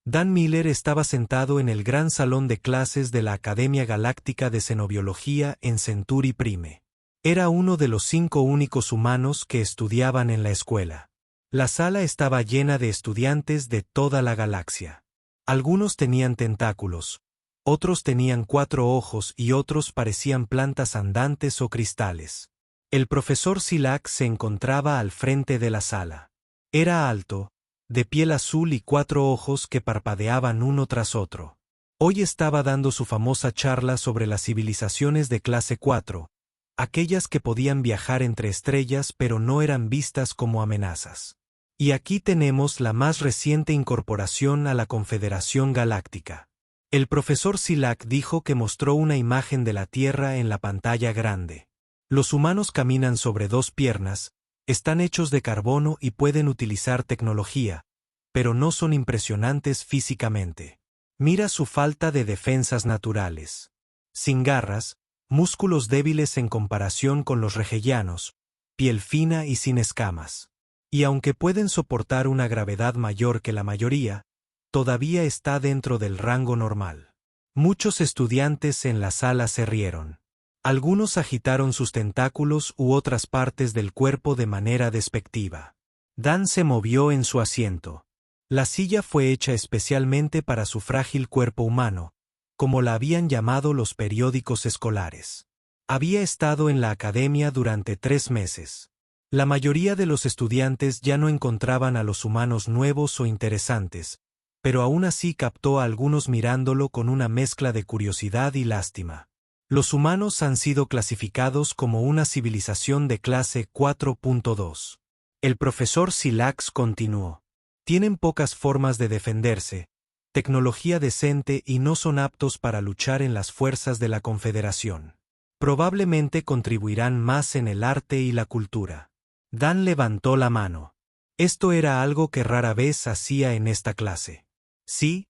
Dan Miller estaba sentado en el gran salón de clases de la Academia Galáctica de Xenobiología en Century Prime. Era uno de los 5 únicos humanos que estudiaban en la escuela. La sala estaba llena de estudiantes de toda la galaxia. Algunos tenían tentáculos, otros tenían 4 ojos y otros parecían plantas andantes o cristales. El profesor Silac se encontraba al frente de la sala. Era alto, de piel azul y 4 ojos que parpadeaban uno tras otro. Hoy estaba dando su famosa charla sobre las civilizaciones de clase 4, aquellas que podían viajar entre estrellas pero no eran vistas como amenazas. Y aquí tenemos la más reciente incorporación a la Confederación Galáctica. El profesor Silac dijo que mostró una imagen de la Tierra en la pantalla grande. Los humanos caminan sobre 2 piernas, están hechos de carbono y pueden utilizar tecnología, pero no son impresionantes físicamente. Mira su falta de defensas naturales. Sin garras, músculos débiles en comparación con los regellanos, piel fina y sin escamas. Y aunque pueden soportar una gravedad mayor que la mayoría, todavía está dentro del rango normal. Muchos estudiantes en la sala se rieron. Algunos agitaron sus tentáculos u otras partes del cuerpo de manera despectiva. Dan se movió en su asiento. La silla fue hecha especialmente para su frágil cuerpo humano, como la habían llamado los periódicos escolares. Había estado en la academia durante 3 meses. La mayoría de los estudiantes ya no encontraban a los humanos nuevos o interesantes, pero aún así captó a algunos mirándolo con una mezcla de curiosidad y lástima. Los humanos han sido clasificados como una civilización de clase 4.2. El profesor Silax continuó. Tienen pocas formas de defenderse, tecnología decente y no son aptos para luchar en las fuerzas de la Confederación. Probablemente contribuirán más en el arte y la cultura. Dan levantó la mano. Esto era algo que rara vez hacía en esta clase. Sí,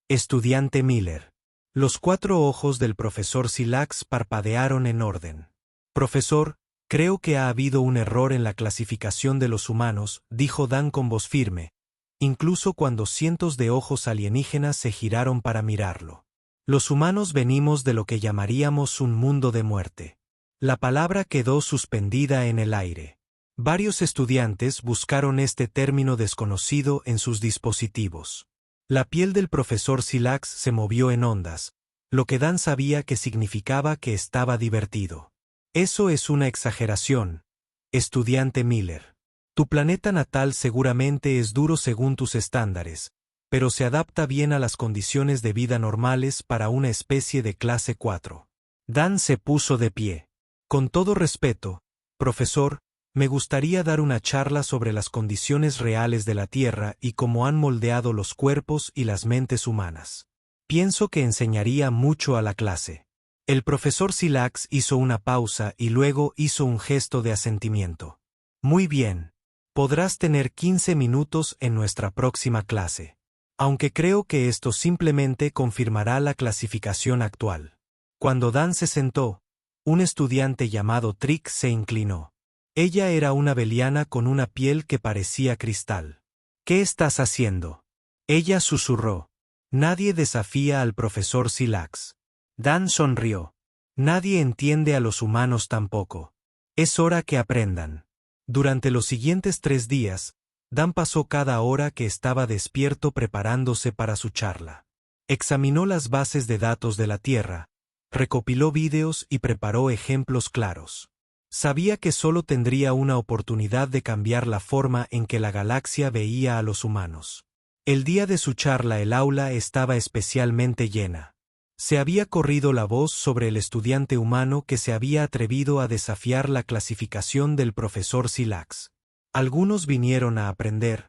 estudiante Miller. Los 4 ojos del profesor Silax parpadearon en orden. Profesor, creo que ha habido un error en la clasificación de los humanos, dijo Dan con voz firme, incluso cuando cientos de ojos alienígenas se giraron para mirarlo. Los humanos venimos de lo que llamaríamos un mundo de muerte. La palabra quedó suspendida en el aire. Varios estudiantes buscaron este término desconocido en sus dispositivos. La piel del profesor Silax se movió en ondas, lo que Dan sabía que significaba que estaba divertido. Eso es una exageración, estudiante Miller. Tu planeta natal seguramente es duro según tus estándares, pero se adapta bien a las condiciones de vida normales para una especie de clase 4. Dan se puso de pie. Con todo respeto, profesor, me gustaría dar una charla sobre las condiciones reales de la Tierra y cómo han moldeado los cuerpos y las mentes humanas. Pienso que enseñaría mucho a la clase. El profesor Silax hizo una pausa y luego hizo un gesto de asentimiento. Muy bien. Podrás tener 15 minutos en nuestra próxima clase. Aunque creo que esto simplemente confirmará la clasificación actual. Cuando Dan se sentó, un estudiante llamado Trick se inclinó. Ella era una beliana con una piel que parecía cristal. ¿Qué estás haciendo? Ella susurró. Nadie desafía al profesor Silax. Dan sonrió. Nadie entiende a los humanos tampoco. Es hora que aprendan. Durante los siguientes 3 días, Dan pasó cada hora que estaba despierto preparándose para su charla. Examinó las bases de datos de la Tierra, recopiló vídeos y preparó ejemplos claros. Sabía que solo tendría una oportunidad de cambiar la forma en que la galaxia veía a los humanos. El día de su charla el aula estaba especialmente llena. Se había corrido la voz sobre el estudiante humano que se había atrevido a desafiar la clasificación del profesor Silax. Algunos vinieron a aprender,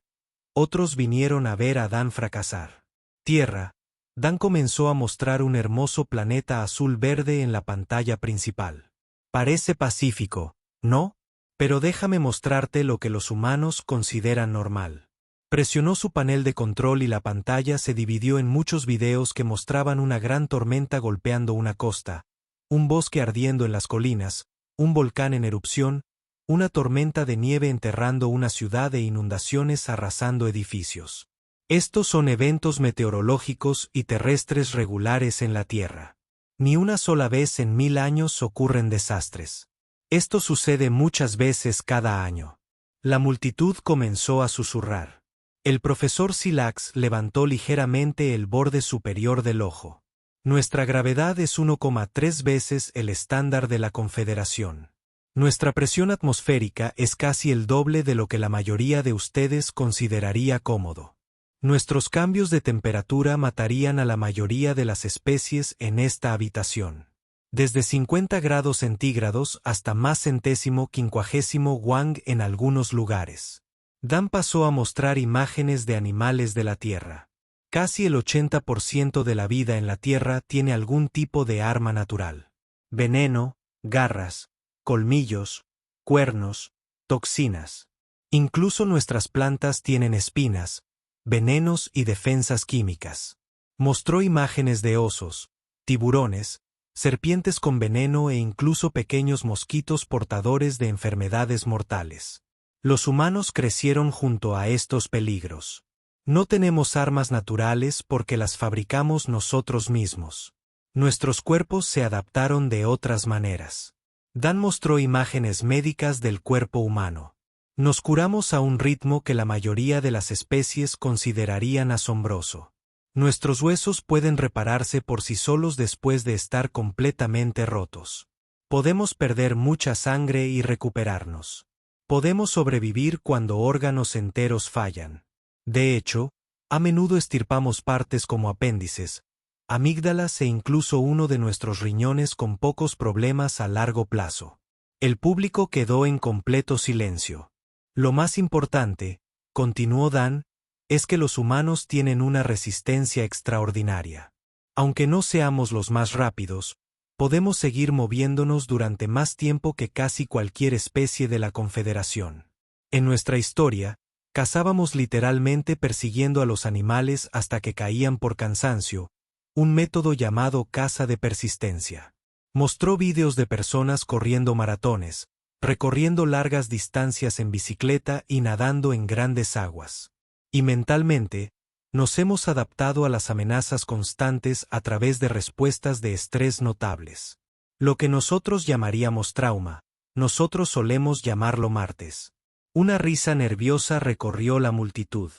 otros vinieron a ver a Dan fracasar. Tierra. Dan comenzó a mostrar un hermoso planeta azul-verde en la pantalla principal. Parece pacífico, ¿no? Pero déjame mostrarte lo que los humanos consideran normal. Presionó su panel de control y la pantalla se dividió en muchos videos que mostraban una gran tormenta golpeando una costa, un bosque ardiendo en las colinas, un volcán en erupción, una tormenta de nieve enterrando una ciudad e inundaciones arrasando edificios. Estos son eventos meteorológicos y terrestres regulares en la Tierra. Ni una sola vez en 1000 años ocurren desastres. Esto sucede muchas veces cada año. La multitud comenzó a susurrar. El profesor Silax levantó ligeramente el borde superior del ojo. Nuestra gravedad es 1,3 veces el estándar de la Confederación. Nuestra presión atmosférica es casi el doble de lo que la mayoría de ustedes consideraría cómodo. Nuestros cambios de temperatura matarían a la mayoría de las especies en esta habitación. Desde 50 grados centígrados hasta más centésimo quincuagésimo Wang en algunos lugares. Dan pasó a mostrar imágenes de animales de la Tierra. Casi el 80% de la vida en la Tierra tiene algún tipo de arma natural. Veneno, garras, colmillos, cuernos, toxinas. Incluso nuestras plantas tienen espinas, venenos y defensas químicas. Mostró imágenes de osos, tiburones, serpientes con veneno e incluso pequeños mosquitos portadores de enfermedades mortales. Los humanos crecieron junto a estos peligros. No tenemos armas naturales porque las fabricamos nosotros mismos. Nuestros cuerpos se adaptaron de otras maneras. Dan mostró imágenes médicas del cuerpo humano. Nos curamos a un ritmo que la mayoría de las especies considerarían asombroso. Nuestros huesos pueden repararse por sí solos después de estar completamente rotos. Podemos perder mucha sangre y recuperarnos. Podemos sobrevivir cuando órganos enteros fallan. De hecho, a menudo estirpamos partes como apéndices, amígdalas e incluso uno de nuestros riñones con pocos problemas a largo plazo. El público quedó en completo silencio. Lo más importante, continuó Dan, es que los humanos tienen una resistencia extraordinaria. Aunque no seamos los más rápidos, podemos seguir moviéndonos durante más tiempo que casi cualquier especie de la Confederación. En nuestra historia, cazábamos literalmente persiguiendo a los animales hasta que caían por cansancio, un método llamado caza de persistencia. Mostró vídeos de personas corriendo maratones, recorriendo largas distancias en bicicleta y nadando en grandes aguas. Y mentalmente, nos hemos adaptado a las amenazas constantes a través de respuestas de estrés notables. Lo que nosotros llamaríamos trauma, nosotros solemos llamarlo martes. Una risa nerviosa recorrió la multitud.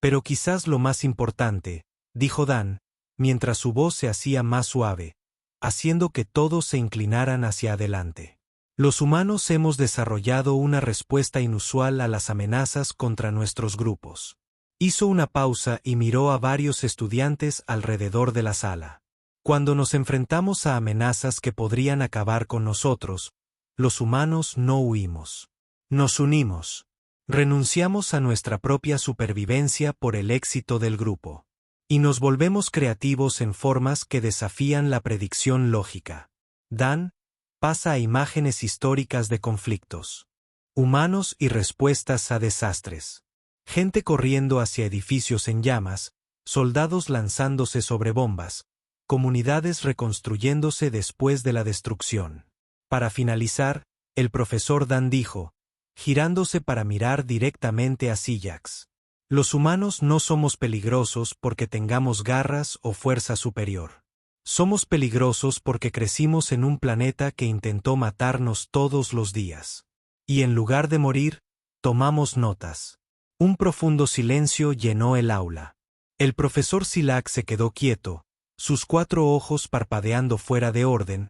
Pero quizás lo más importante, dijo Dan, mientras su voz se hacía más suave, haciendo que todos se inclinaran hacia adelante. Los humanos hemos desarrollado una respuesta inusual a las amenazas contra nuestros grupos. Hizo una pausa y miró a varios estudiantes alrededor de la sala. Cuando nos enfrentamos a amenazas que podrían acabar con nosotros, los humanos no huimos. Nos unimos. Renunciamos a nuestra propia supervivencia por el éxito del grupo. Y nos volvemos creativos en formas que desafían la predicción lógica. Dan pasa a imágenes históricas de conflictos. Humanos y respuestas a desastres. Gente corriendo hacia edificios en llamas, soldados lanzándose sobre bombas, comunidades reconstruyéndose después de la destrucción. Para finalizar, el profesor Dan dijo, girándose para mirar directamente a Silax. Los humanos no somos peligrosos porque tengamos garras o fuerza superior. Somos peligrosos porque crecimos en un planeta que intentó matarnos todos los días. Y en lugar de morir, tomamos notas. Un profundo silencio llenó el aula. El profesor Silax se quedó quieto, sus 4 ojos parpadeando fuera de orden,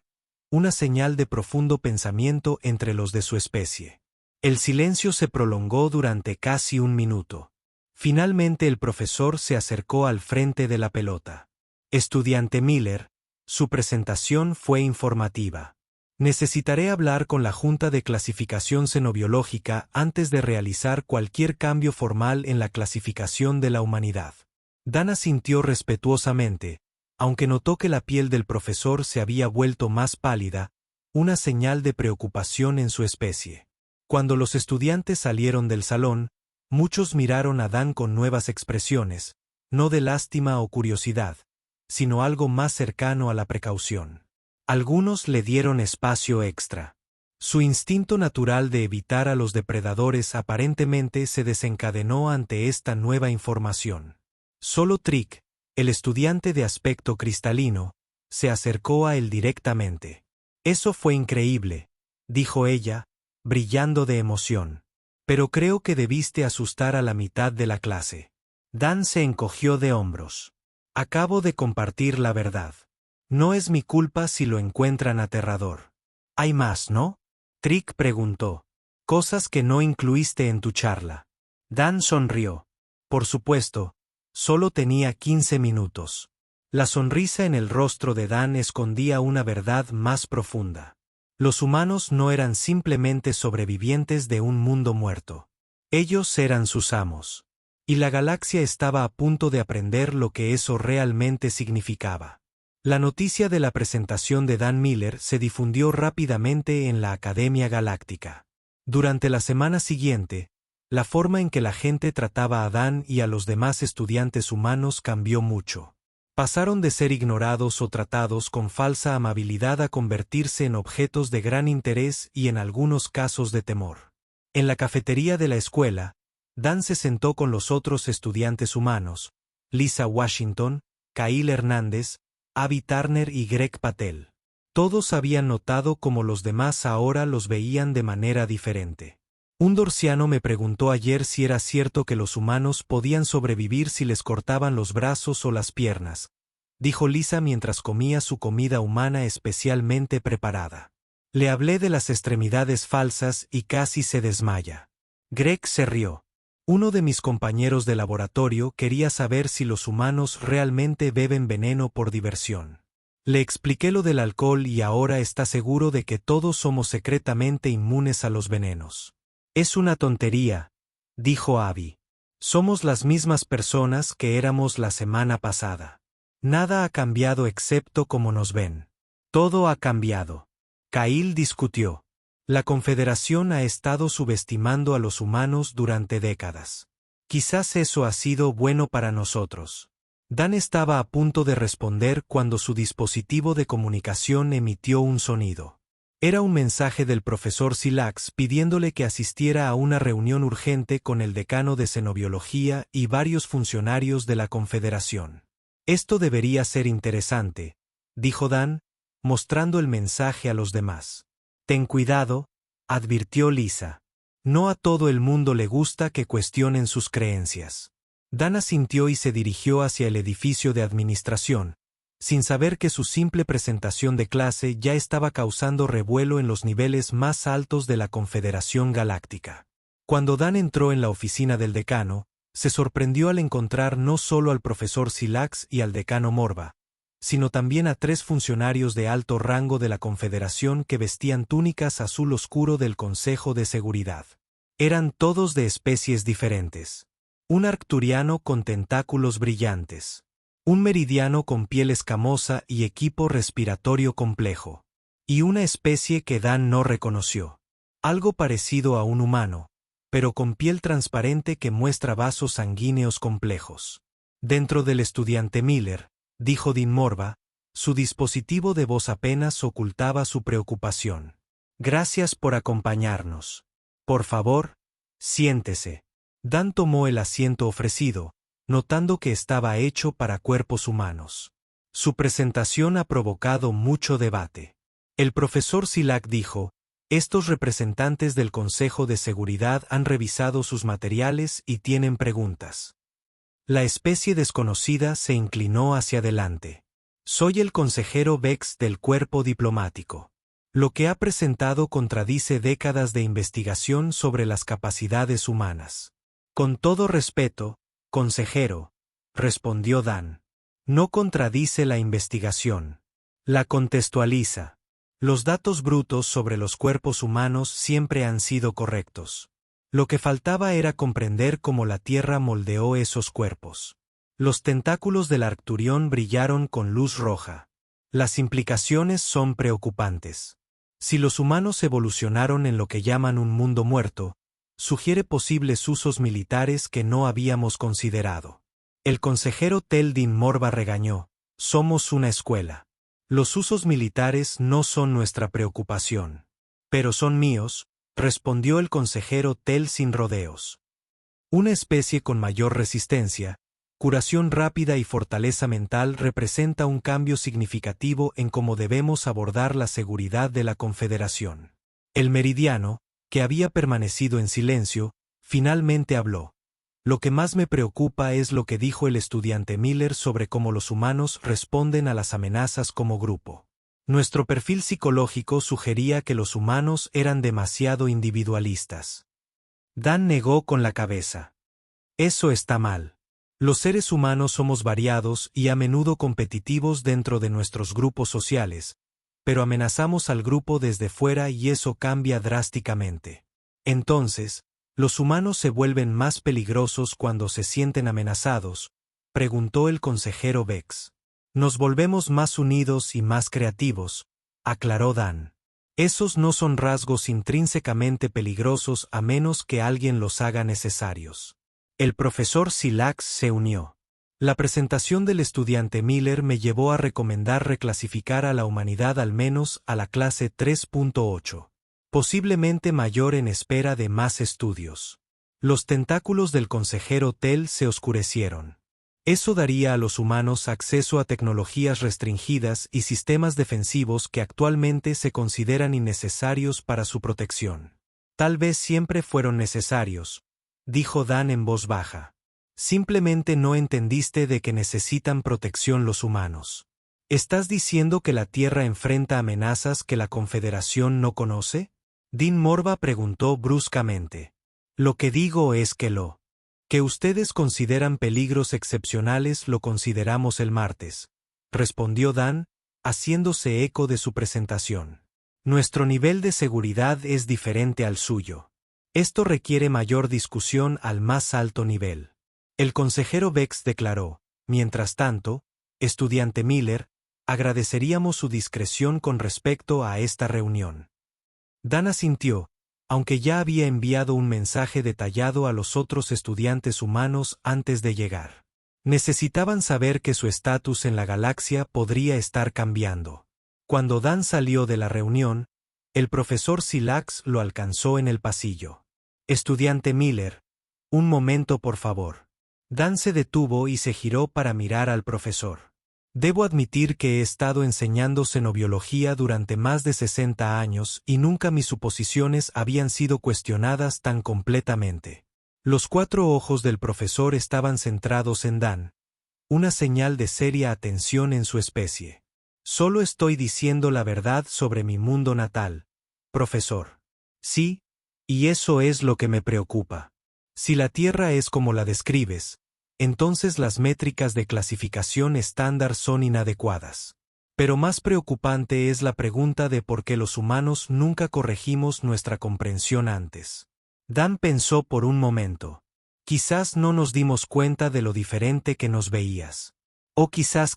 una señal de profundo pensamiento entre los de su especie. El silencio se prolongó durante casi un minuto. Finalmente el profesor se acercó al frente de la pelota. Estudiante Miller, su presentación fue informativa. Necesitaré hablar con la Junta de Clasificación Xenobiológica antes de realizar cualquier cambio formal en la clasificación de la humanidad. Dan asintió respetuosamente, aunque notó que la piel del profesor se había vuelto más pálida, una señal de preocupación en su especie. Cuando los estudiantes salieron del salón, muchos miraron a Dan con nuevas expresiones, no de lástima o curiosidad, sino algo más cercano a la precaución. Algunos le dieron espacio extra. Su instinto natural de evitar a los depredadores aparentemente se desencadenó ante esta nueva información. Solo Trick, el estudiante de aspecto cristalino, se acercó a él directamente. Eso fue increíble, dijo ella, brillando de emoción. Pero creo que debiste asustar a la mitad de la clase. Dan se encogió de hombros. Acabo de compartir la verdad. No es mi culpa si lo encuentran aterrador. Hay más, ¿no? Trick preguntó. Cosas que no incluiste en tu charla. Dan sonrió. Por supuesto, solo tenía 15 minutos. La sonrisa en el rostro de Dan escondía una verdad más profunda. Los humanos no eran simplemente sobrevivientes de un mundo muerto. Ellos eran sus amos. Y la galaxia estaba a punto de aprender lo que eso realmente significaba. La noticia de la presentación de Dan Miller se difundió rápidamente en la Academia Galáctica. Durante la semana siguiente, la forma en que la gente trataba a Dan y a los demás estudiantes humanos cambió mucho. Pasaron de ser ignorados o tratados con falsa amabilidad a convertirse en objetos de gran interés y en algunos casos de temor. En la cafetería de la escuela, Dan se sentó con los otros estudiantes humanos, Lisa Washington, Kyle Hernández, Abby Turner y Greg Patel. Todos habían notado cómo los demás ahora los veían de manera diferente. Un dorsiano me preguntó ayer si era cierto que los humanos podían sobrevivir si les cortaban los brazos o las piernas, dijo Lisa mientras comía su comida humana especialmente preparada. Le hablé de las extremidades falsas y casi se desmaya. Greg se rió. Uno de mis compañeros de laboratorio quería saber si los humanos realmente beben veneno por diversión. Le expliqué lo del alcohol y ahora está seguro de que todos somos secretamente inmunes a los venenos. Es una tontería, dijo Abby. Somos las mismas personas que éramos la semana pasada. Nada ha cambiado excepto cómo nos ven. Todo ha cambiado. Kyle discutió. La Confederación ha estado subestimando a los humanos durante décadas. Quizás eso ha sido bueno para nosotros. Dan estaba a punto de responder cuando su dispositivo de comunicación emitió un sonido. Era un mensaje del profesor Silax pidiéndole que asistiera a una reunión urgente con el decano de Xenobiología y varios funcionarios de la Confederación. Esto debería ser interesante, dijo Dan, mostrando el mensaje a los demás. Ten cuidado, advirtió Lisa. No a todo el mundo le gusta que cuestionen sus creencias. Dan asintió y se dirigió hacia el edificio de administración, sin saber que su simple presentación de clase ya estaba causando revuelo en los niveles más altos de la Confederación Galáctica. Cuando Dan entró en la oficina del decano, se sorprendió al encontrar no solo al profesor Silax y al decano Morva, sino también a 3 funcionarios de alto rango de la Confederación que vestían túnicas azul oscuro del Consejo de Seguridad. Eran todos de especies diferentes. Un arcturiano con tentáculos brillantes. Un meridiano con piel escamosa y equipo respiratorio complejo. Y una especie que Dan no reconoció. Algo parecido a un humano, pero con piel transparente que muestra vasos sanguíneos complejos. Dentro del estudiante Miller, dijo Dean Morva, su dispositivo de voz apenas ocultaba su preocupación. Gracias por acompañarnos. Por favor, siéntese. Dan tomó el asiento ofrecido, notando que estaba hecho para cuerpos humanos. Su presentación ha provocado mucho debate. El profesor Silac dijo, estos representantes del Consejo de Seguridad han revisado sus materiales y tienen preguntas. La especie desconocida se inclinó hacia adelante. Soy el consejero Vex del cuerpo diplomático. Lo que ha presentado contradice décadas de investigación sobre las capacidades humanas. Con todo respeto, consejero, respondió Dan. No contradice la investigación. La contextualiza. Los datos brutos sobre los cuerpos humanos siempre han sido correctos. Lo que faltaba era comprender cómo la Tierra moldeó esos cuerpos. Los tentáculos del Arcturión brillaron con luz roja. Las implicaciones son preocupantes. Si los humanos evolucionaron en lo que llaman un mundo muerto, sugiere posibles usos militares que no habíamos considerado. El consejero Teldin Morva regañó, somos una escuela. Los usos militares no son nuestra preocupación. Pero son míos, respondió el consejero Tel sin rodeos. Una especie con mayor resistencia, Curación rápida y fortaleza mental representa un cambio significativo en cómo debemos abordar la seguridad de la Confederación. El meridiano, que había permanecido en silencio, finalmente habló. Lo que más me preocupa es lo que dijo el estudiante Miller sobre cómo los humanos responden a las amenazas como grupo. Nuestro perfil psicológico sugería que los humanos eran demasiado individualistas. Dan negó con la cabeza. Eso está mal. Los seres humanos somos variados y a menudo competitivos dentro de nuestros grupos sociales, pero amenazamos al grupo desde fuera y eso cambia drásticamente. Entonces, ¿los humanos se vuelven más peligrosos cuando se sienten amenazados?, preguntó el consejero Bex. Nos volvemos más unidos y más creativos, aclaró Dan. Esos no son rasgos intrínsecamente peligrosos a menos que alguien los haga necesarios. El profesor Silax se unió. La presentación del estudiante Miller me llevó a recomendar reclasificar a la humanidad al menos a la clase 3.8. Posiblemente mayor en espera de más estudios. Los tentáculos del consejero Tell se oscurecieron. Eso daría a los humanos acceso a tecnologías restringidas y sistemas defensivos que actualmente se consideran innecesarios para su protección. Tal vez siempre fueron necesarios, dijo Dan en voz baja. Simplemente no entendiste de que necesitan protección los humanos. ¿Estás diciendo que la Tierra enfrenta amenazas que la Confederación no conoce? Dean Morva preguntó bruscamente. Lo que digo es que ustedes consideran peligros excepcionales lo consideramos el martes, respondió Dan, haciéndose eco de su presentación. Nuestro nivel de seguridad es diferente al suyo. Esto requiere mayor discusión al más alto nivel. El consejero Bex declaró, mientras tanto, estudiante Miller, agradeceríamos su discreción con respecto a esta reunión. Dan asintió, aunque ya había enviado un mensaje detallado a los otros estudiantes humanos antes de llegar. Necesitaban saber que su estatus en la galaxia podría estar cambiando. Cuando Dan salió de la reunión, el profesor Silax lo alcanzó en el pasillo. Estudiante Miller, un momento por favor. Dan se detuvo y se giró para mirar al profesor. Debo admitir que he estado enseñando xenobiología durante más de 60 años y nunca mis suposiciones habían sido cuestionadas tan completamente. Los 4 ojos del profesor estaban centrados en Dan, una señal de seria atención en su especie. Solo estoy diciendo la verdad sobre mi mundo natal, profesor. Sí, y eso es lo que me preocupa. Si la Tierra es como la describes, entonces las métricas de clasificación estándar son inadecuadas. Pero más preocupante es la pregunta de por qué los humanos nunca corregimos nuestra comprensión antes. Dan pensó por un momento. Quizás no nos dimos cuenta de lo diferente que nos veías. O quizás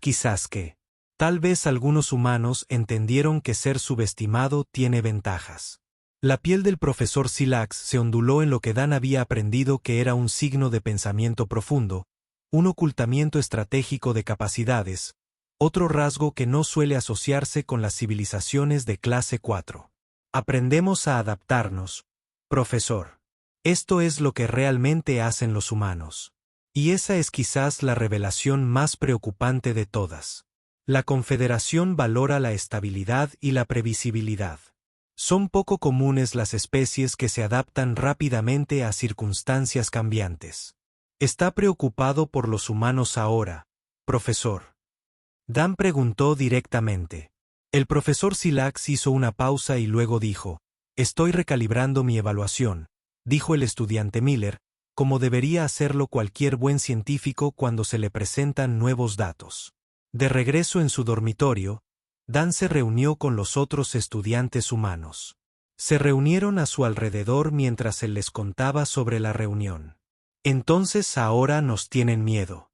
que. Tal vez algunos humanos entendieron que ser subestimado tiene ventajas. La piel del profesor Silax se onduló en lo que Dan había aprendido que era un signo de pensamiento profundo, un ocultamiento estratégico de capacidades, otro rasgo que no suele asociarse con las civilizaciones de clase 4. Aprendemos a adaptarnos, profesor. Esto es lo que realmente hacen los humanos. Y esa es quizás la revelación más preocupante de todas. La Confederación valora la estabilidad y la previsibilidad. Son poco comunes las especies que se adaptan rápidamente a circunstancias cambiantes. ¿Está preocupado por los humanos ahora, profesor? Dan preguntó directamente. El profesor Silax hizo una pausa y luego dijo, estoy recalibrando mi evaluación, dijo el estudiante Miller, como debería hacerlo cualquier buen científico cuando se le presentan nuevos datos. De regreso en su dormitorio, Dan se reunió con los otros estudiantes humanos. Se reunieron a su alrededor mientras él les contaba sobre la reunión. ¿Entonces ahora nos tienen miedo?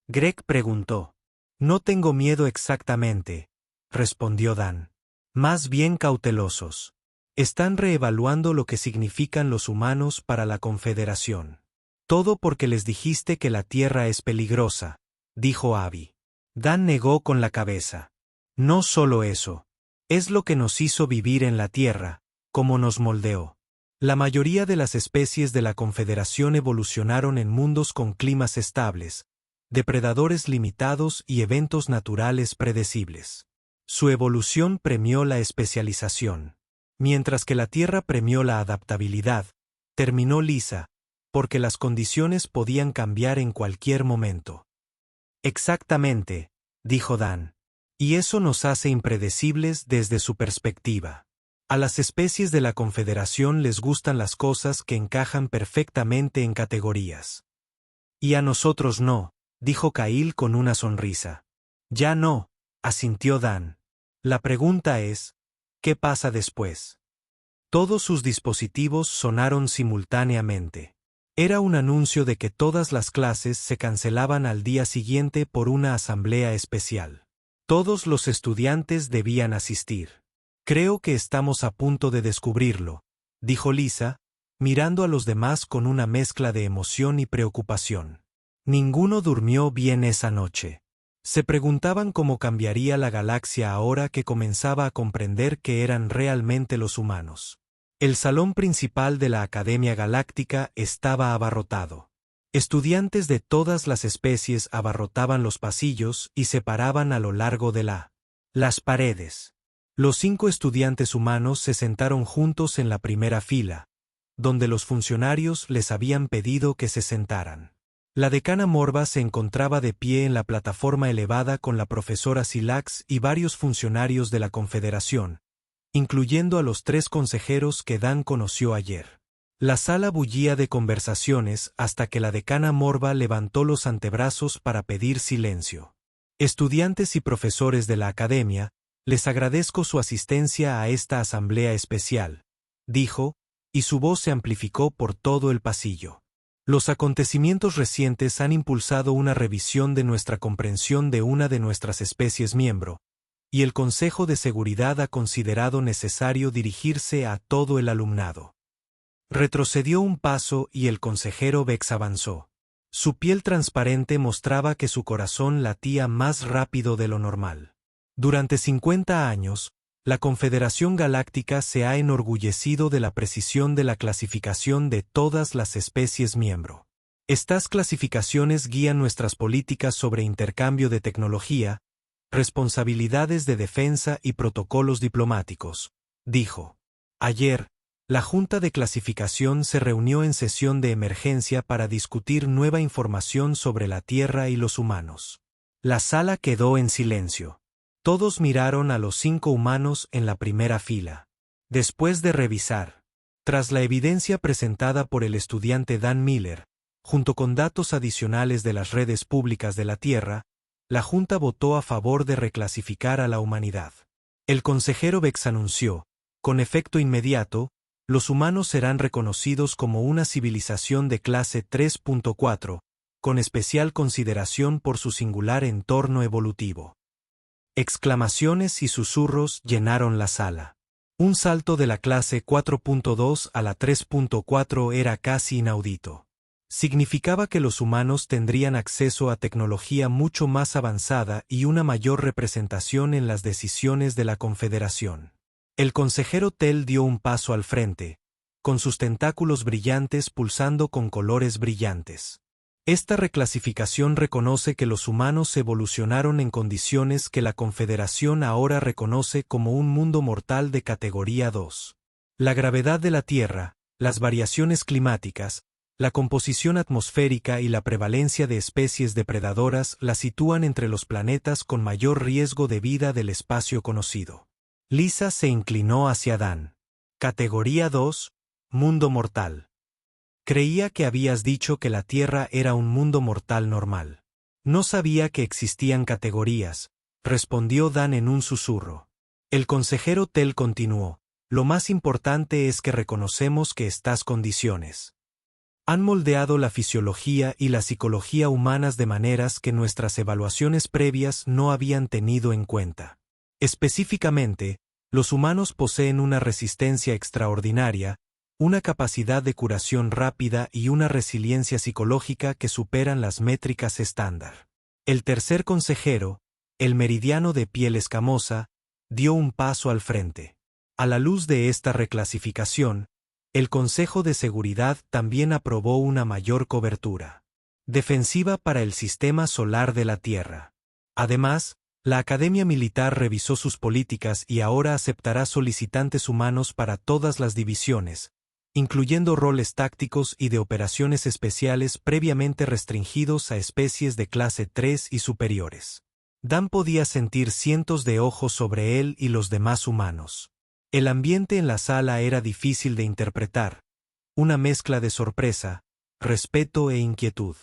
Greg preguntó. No tengo miedo exactamente, respondió Dan. Más bien cautelosos. Están reevaluando lo que significan los humanos para la Confederación. Todo porque les dijiste que la Tierra es peligrosa, dijo Abby. Dan negó con la cabeza. No solo eso. Es lo que nos hizo vivir en la Tierra, como nos moldeó. La mayoría de las especies de la Confederación evolucionaron en mundos con climas estables, depredadores limitados y eventos naturales predecibles. Su evolución premió la especialización. Mientras que la Tierra premió la adaptabilidad, terminó Lisa, porque las condiciones podían cambiar en cualquier momento. Exactamente, dijo Dan. Y eso nos hace impredecibles desde su perspectiva. A las especies de la Confederación les gustan las cosas que encajan perfectamente en categorías. Y a nosotros no, dijo Kyle con una sonrisa. Ya no, asintió Dan. La pregunta es, ¿qué pasa después? Todos sus dispositivos sonaron simultáneamente. Era un anuncio de que todas las clases se cancelaban al día siguiente por una asamblea especial. Todos los estudiantes debían asistir. Creo que estamos a punto de descubrirlo, dijo Lisa, mirando a los demás con una mezcla de emoción y preocupación. Ninguno durmió bien esa noche. Se preguntaban cómo cambiaría la galaxia ahora que comenzaba a comprender que eran realmente los humanos. El salón principal de la Academia Galáctica estaba abarrotado. Estudiantes de todas las especies abarrotaban los pasillos y se paraban a lo largo de las paredes. Los 5 estudiantes humanos se sentaron juntos en la primera fila, donde los funcionarios les habían pedido que se sentaran. La decana Morva se encontraba de pie en la plataforma elevada con la profesora Silax y varios funcionarios de la Confederación, incluyendo a los 3 consejeros que Dan conoció ayer. La sala bullía de conversaciones hasta que la decana Morva levantó los antebrazos para pedir silencio. Estudiantes y profesores de la academia, les agradezco su asistencia a esta asamblea especial, dijo, y su voz se amplificó por todo el pasillo. Los acontecimientos recientes han impulsado una revisión de nuestra comprensión de una de nuestras especies miembro, y el Consejo de Seguridad ha considerado necesario dirigirse a todo el alumnado. Retrocedió un paso y el consejero Vex avanzó. Su piel transparente mostraba que su corazón latía más rápido de lo normal. Durante 50 años, la Confederación Galáctica se ha enorgullecido de la precisión de la clasificación de todas las especies miembro. Estas clasificaciones guían nuestras políticas sobre intercambio de tecnología, responsabilidades de defensa y protocolos diplomáticos, dijo. Ayer, la Junta de Clasificación se reunió en sesión de emergencia para discutir nueva información sobre la Tierra y los humanos. La sala quedó en silencio. Todos miraron a los 5 humanos en la primera fila. Después de revisar, tras la evidencia presentada por el estudiante Dan Miller, junto con datos adicionales de las redes públicas de la Tierra, la Junta votó a favor de reclasificar a la humanidad. El consejero Vex anunció, con efecto inmediato, los humanos serán reconocidos como una civilización de clase 3.4, con especial consideración por su singular entorno evolutivo. Exclamaciones y susurros llenaron la sala. Un salto de la clase 4.2 a la 3.4 era casi inaudito. Significaba que los humanos tendrían acceso a tecnología mucho más avanzada y una mayor representación en las decisiones de la Confederación. El consejero Tell dio un paso al frente, con sus tentáculos brillantes pulsando con colores brillantes. Esta reclasificación reconoce que los humanos evolucionaron en condiciones que la Confederación ahora reconoce como un mundo mortal de categoría 2. La gravedad de la Tierra, las variaciones climáticas, la composición atmosférica y la prevalencia de especies depredadoras la sitúan entre los planetas con mayor riesgo de vida del espacio conocido. Lisa se inclinó hacia Dan. Categoría 2, mundo mortal. Creía que habías dicho que la Tierra era un mundo mortal normal. No sabía que existían categorías, respondió Dan en un susurro. El consejero Tell continuó, lo más importante es que reconocemos que estas condiciones han moldeado la fisiología y la psicología humanas de maneras que nuestras evaluaciones previas no habían tenido en cuenta. Específicamente, los humanos poseen una resistencia extraordinaria, una capacidad de curación rápida y una resiliencia psicológica que superan las métricas estándar. El tercer consejero, el meridiano de piel escamosa, dio un paso al frente. A la luz de esta reclasificación, el Consejo de Seguridad también aprobó una mayor cobertura. defensiva para el sistema solar de la Tierra. Además, la Academia Militar revisó sus políticas y ahora aceptará solicitantes humanos para todas las divisiones, incluyendo roles tácticos y de operaciones especiales previamente restringidos a especies de clase 3 y superiores. Dan podía sentir cientos de ojos sobre él y los demás humanos. El ambiente en la sala era difícil de interpretar, una mezcla de sorpresa, respeto e inquietud.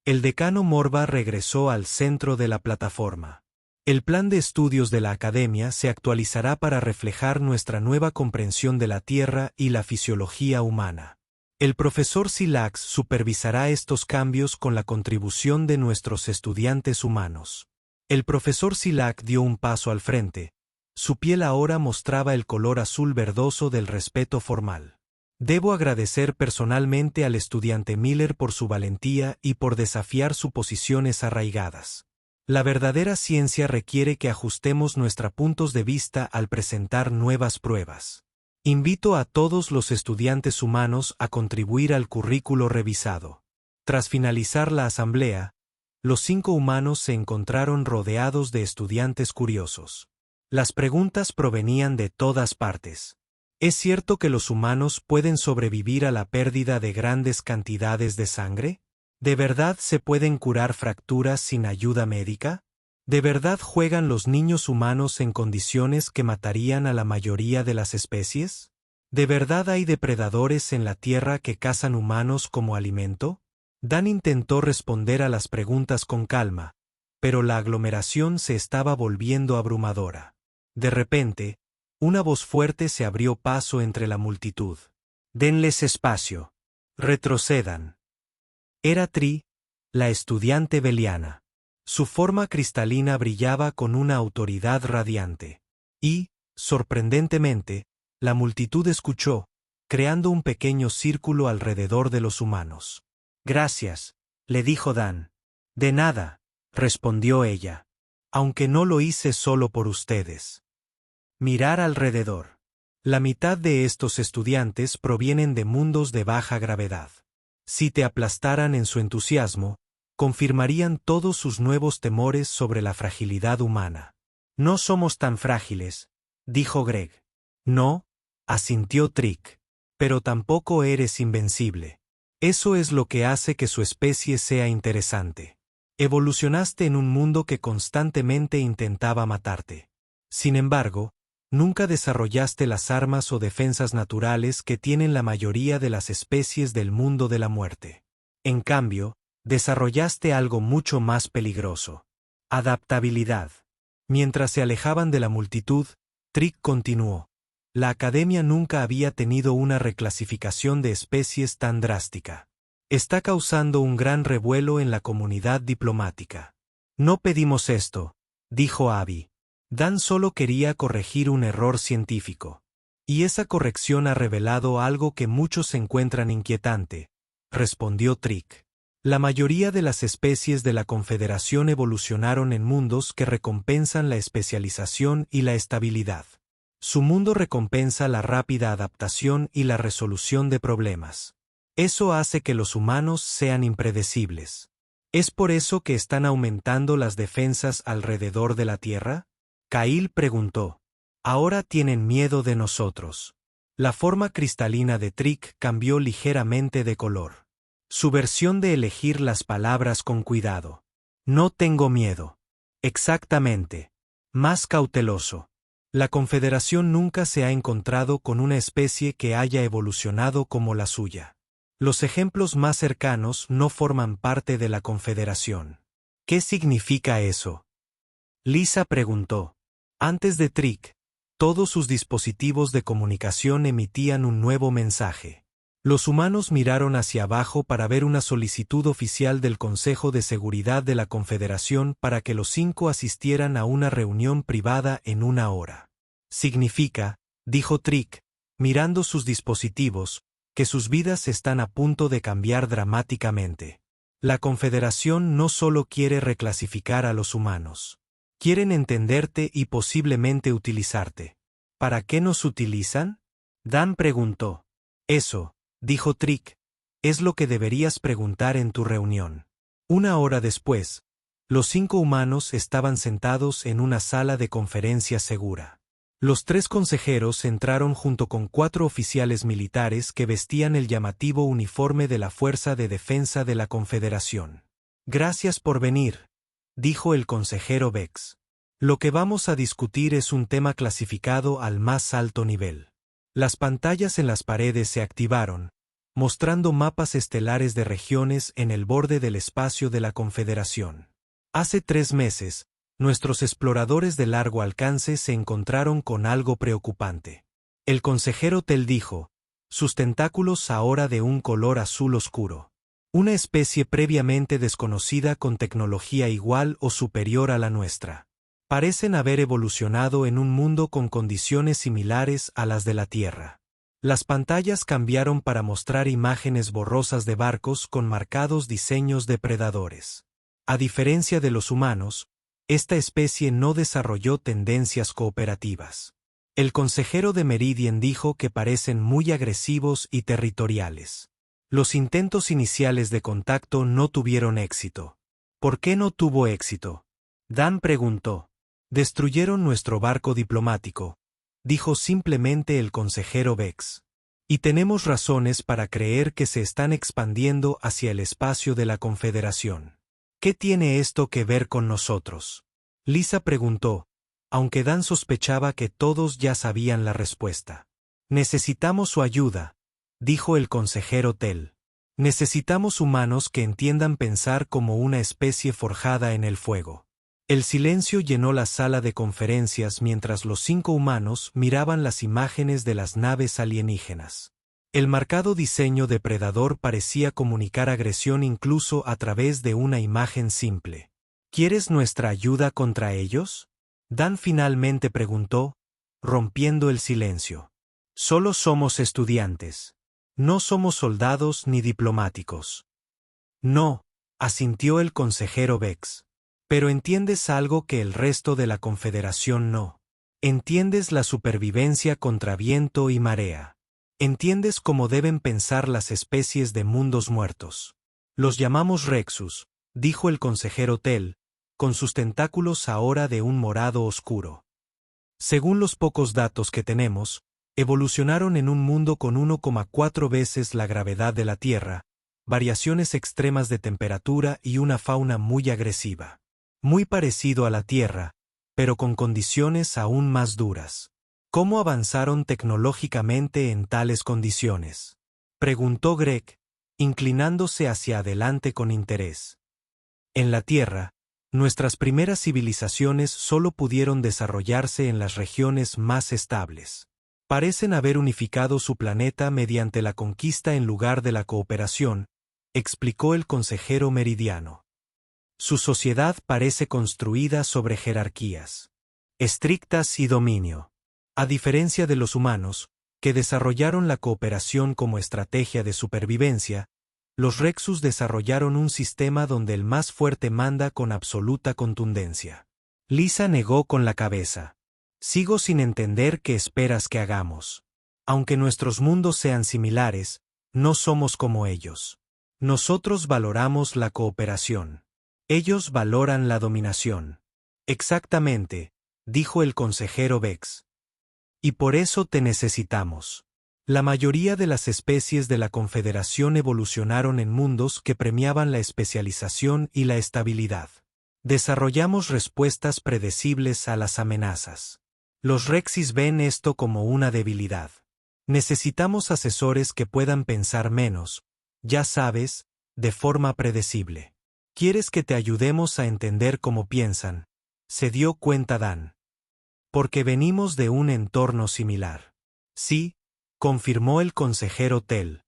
El decano Morva regresó al centro de la plataforma. El plan de estudios de la Academia se actualizará para reflejar nuestra nueva comprensión de la Tierra y la fisiología humana. El profesor Silax supervisará estos cambios con la contribución de nuestros estudiantes humanos. El profesor Silax dio un paso al frente. Su piel ahora mostraba el color azul verdoso del respeto formal. Debo agradecer personalmente al estudiante Miller por su valentía y por desafiar suposiciones arraigadas. La verdadera ciencia requiere que ajustemos nuestros puntos de vista al presentar nuevas pruebas. Invito a todos los estudiantes humanos a contribuir al currículo revisado. Tras finalizar la asamblea, los 5 humanos se encontraron rodeados de estudiantes curiosos. Las preguntas provenían de todas partes. ¿Es cierto que los humanos pueden sobrevivir a la pérdida de grandes cantidades de sangre? ¿De verdad se pueden curar fracturas sin ayuda médica? ¿De verdad juegan los niños humanos en condiciones que matarían a la mayoría de las especies? ¿De verdad hay depredadores en la Tierra que cazan humanos como alimento? Dan intentó responder a las preguntas con calma, pero la aglomeración se estaba volviendo abrumadora. De repente, una voz fuerte se abrió paso entre la multitud. «Denles espacio. Retrocedan». Era Tri, la estudiante beliana. Su forma cristalina brillaba con una autoridad radiante. Y, sorprendentemente, la multitud escuchó, creando un pequeño círculo alrededor de los humanos. «Gracias», le dijo Dan. «De nada», respondió ella. «Aunque no lo hice solo por ustedes». Mirar alrededor. La mitad de estos estudiantes provienen de mundos de baja gravedad. Si te aplastaran en su entusiasmo, confirmarían todos sus nuevos temores sobre la fragilidad humana. «No somos tan frágiles», dijo Greg. «No», asintió Trick. «Pero tampoco eres invencible. Eso es lo que hace que su especie sea interesante. Evolucionaste en un mundo que constantemente intentaba matarte. Sin embargo, nunca desarrollaste las armas o defensas naturales que tienen la mayoría de las especies del mundo de la muerte. En cambio, desarrollaste algo mucho más peligroso. Adaptabilidad». Mientras se alejaban de la multitud, Trick continuó. La Academia nunca había tenido una reclasificación de especies tan drástica. Está causando un gran revuelo en la comunidad diplomática. «No pedimos esto», dijo Abby. Dan solo quería corregir un error científico. Y esa corrección ha revelado algo que muchos encuentran inquietante, respondió Trick. La mayoría de las especies de la Confederación evolucionaron en mundos que recompensan la especialización y la estabilidad. Su mundo recompensa la rápida adaptación y la resolución de problemas. Eso hace que los humanos sean impredecibles. ¿Es por eso que están aumentando las defensas alrededor de la Tierra? Kyle preguntó. «Ahora tienen miedo de nosotros». La forma cristalina de Trick cambió ligeramente de color. Su versión de elegir las palabras con cuidado. «No tengo miedo». Exactamente. Más cauteloso. La Confederación nunca se ha encontrado con una especie que haya evolucionado como la suya. Los ejemplos más cercanos no forman parte de la Confederación. ¿Qué significa eso?, Lisa preguntó. Antes de Trick, todos sus dispositivos de comunicación emitían un nuevo mensaje. Los humanos miraron hacia abajo para ver una solicitud oficial del Consejo de Seguridad de la Confederación para que los 5 asistieran a una reunión privada en 1 hora. Significa, dijo Trick, mirando sus dispositivos, que sus vidas están a punto de cambiar dramáticamente. La Confederación no solo quiere reclasificar a los humanos. Quieren entenderte y posiblemente utilizarte. ¿Para qué nos utilizan?, Dan preguntó. Eso, dijo Trick, es lo que deberías preguntar en tu reunión. Una hora después, los 5 humanos estaban sentados en una sala de conferencias segura. Los 3 consejeros entraron junto con 4 oficiales militares que vestían el llamativo uniforme de la Fuerza de Defensa de la Confederación. Gracias por venir, dijo el consejero Bex. Lo que vamos a discutir es un tema clasificado al más alto nivel. Las pantallas en las paredes se activaron, mostrando mapas estelares de regiones en el borde del espacio de la Confederación. Hace 3 meses, nuestros exploradores de largo alcance se encontraron con algo preocupante. El consejero Tell dijo, sus tentáculos ahora de un color azul oscuro. Una especie previamente desconocida con tecnología igual o superior a la nuestra. Parecen haber evolucionado en un mundo con condiciones similares a las de la Tierra. Las pantallas cambiaron para mostrar imágenes borrosas de barcos con marcados diseños depredadores. A diferencia de los humanos, esta especie no desarrolló tendencias cooperativas. El consejero de Meridian dijo que parecen muy agresivos y territoriales. Los intentos iniciales de contacto no tuvieron éxito. ¿Por qué no tuvo éxito? Dan preguntó. Destruyeron nuestro barco diplomático, dijo simplemente el consejero Bex. Y tenemos razones para creer que se están expandiendo hacia el espacio de la Confederación. ¿Qué tiene esto que ver con nosotros? Lisa preguntó, aunque Dan sospechaba que todos ya sabían la respuesta. Necesitamos su ayuda, dijo el consejero Tell. Necesitamos humanos que entiendan pensar como una especie forjada en el fuego. El silencio llenó la sala de conferencias mientras los 5 humanos miraban las imágenes de las naves alienígenas. El marcado diseño depredador parecía comunicar agresión incluso a través de una imagen simple. ¿Quieres nuestra ayuda contra ellos? Dan finalmente preguntó, rompiendo el silencio. Solo somos estudiantes. No somos soldados ni diplomáticos. No, asintió el consejero Bex. Pero entiendes algo que el resto de la Confederación no. Entiendes la supervivencia contra viento y marea. Entiendes cómo deben pensar las especies de mundos muertos. Los llamamos Rexus, dijo el consejero Tell, con sus tentáculos ahora de un morado oscuro. Según los pocos datos que tenemos, evolucionaron en un mundo con 1,4 veces la gravedad de la Tierra, variaciones extremas de temperatura y una fauna muy agresiva. Muy parecido a la Tierra, pero con condiciones aún más duras. ¿Cómo avanzaron tecnológicamente en tales condiciones? Preguntó Greg, inclinándose hacia adelante con interés. En la Tierra, nuestras primeras civilizaciones solo pudieron desarrollarse en las regiones más estables. Parecen haber unificado su planeta mediante la conquista en lugar de la cooperación, explicó el consejero meridiano. Su sociedad parece construida sobre jerarquías estrictas y dominio. A diferencia de los humanos, que desarrollaron la cooperación como estrategia de supervivencia, los Rexus desarrollaron un sistema donde el más fuerte manda con absoluta contundencia. Lisa negó con la cabeza. Sigo sin entender qué esperas que hagamos. Aunque nuestros mundos sean similares, no somos como ellos. Nosotros valoramos la cooperación. Ellos valoran la dominación. Exactamente, dijo el consejero Bex. Y por eso te necesitamos. La mayoría de las especies de la Confederación evolucionaron en mundos que premiaban la especialización y la estabilidad. Desarrollamos respuestas predecibles a las amenazas. Los Rexis ven esto como una debilidad. Necesitamos asesores que puedan pensar menos, ya sabes, de forma predecible. ¿Quieres que te ayudemos a entender cómo piensan? Se dio cuenta Dan. Porque venimos de un entorno similar. Sí, confirmó el consejero Tell.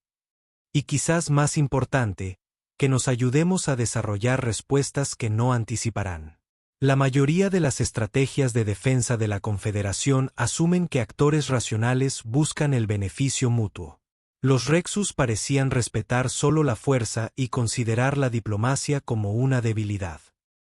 Y quizás más importante, que nos ayudemos a desarrollar respuestas que no anticiparán. La mayoría de las estrategias de defensa de la Confederación asumen que actores racionales buscan el beneficio mutuo. Los Rexus parecían respetar solo la fuerza y considerar la diplomacia como una debilidad.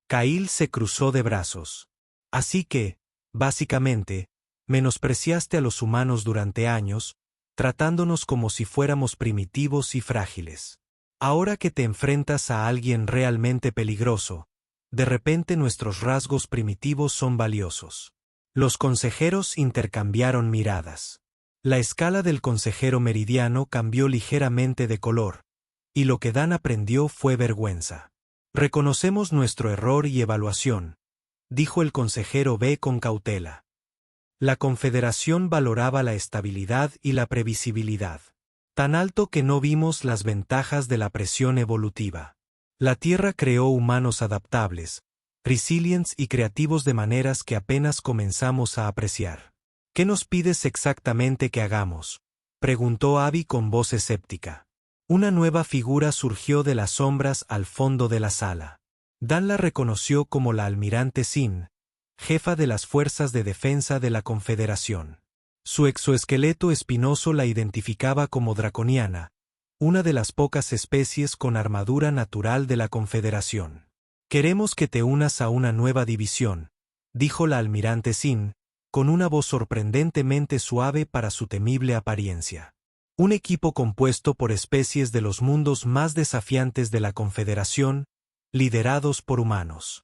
Kail se cruzó de brazos. Así que, básicamente, menospreciaste a los humanos durante años, tratándonos como si fuéramos primitivos y frágiles. Ahora que te enfrentas a alguien realmente peligroso, de repente nuestros rasgos primitivos son valiosos. Los consejeros intercambiaron miradas. La escala del consejero meridiano cambió ligeramente de color, y lo que Dan aprendió fue vergüenza. Reconocemos nuestro error y evaluación, dijo el consejero B con cautela. La Confederación valoraba la estabilidad y la previsibilidad, tan alto que no vimos las ventajas de la presión evolutiva. La Tierra creó humanos adaptables, resilientes y creativos de maneras que apenas comenzamos a apreciar. ¿Qué nos pides exactamente que hagamos?, preguntó Abby con voz escéptica. Una nueva figura surgió de las sombras al fondo de la sala. Dan la reconoció como la almirante Sin, jefa de las fuerzas de defensa de la Confederación. Su exoesqueleto espinoso la identificaba como draconiana, una de las pocas especies con armadura natural de la Confederación. Queremos que te unas a una nueva división, dijo la almirante Sin, con una voz sorprendentemente suave para su temible apariencia. Un equipo compuesto por especies de los mundos más desafiantes de la Confederación, liderados por humanos.